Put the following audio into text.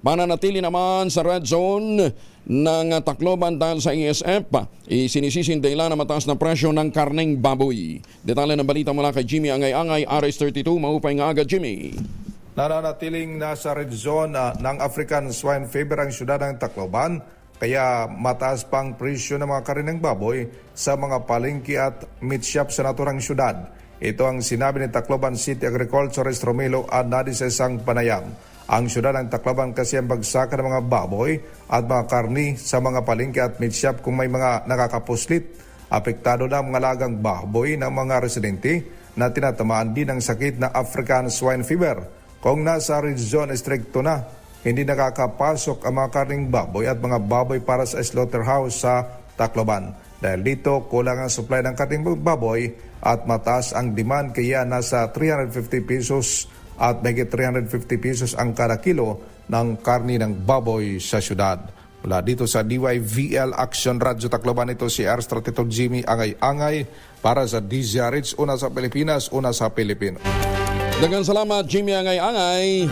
Mananatili naman sa red zone ng Tacloban dahil sa ESF. Isinisisi dahilan na mataas na presyo ng karneng baboy. Detalye ng balita mula kay Jimmy Angay-Angay, RS32. Maupay nga agad, Jimmy. Nananatiling nasa red zone ng African swine fever ang syudad ng Tacloban, kaya mataas pang presyo ng mga karneng baboy sa mga palengke at meat shop sa naturang syudad. Ito ang sinabi ni Tacloban City Agriculturist Romelo Anadi sa isang panayam. Ang syudad ng Tacloban kasi ang bagsakan ng mga baboy at mga karni sa mga palengke at meat shop kung may mga nakakapuslit. Apektado na ang mga lagang baboy ng mga residente na tinatamaan din ng sakit na African swine fever. Kung nasa red zone stricto na, hindi nakakapasok ang mga karning baboy at mga baboy para sa slaughterhouse sa Tacloban. Dahil dito, kulang ang supply ng karning baboy at mataas ang demand kaya nasa 350 pesos at mahigit 350 pesos ang kada kilo ng karni ng baboy sa syudad. Mula dito sa DYVL Action Radio Tacloban, ito si R32 Jimmy Angay-Angay para sa DZRH, una sa Pilipinas, una sa Pilipino. Daghang salamat, Jimmy Angay-Angay.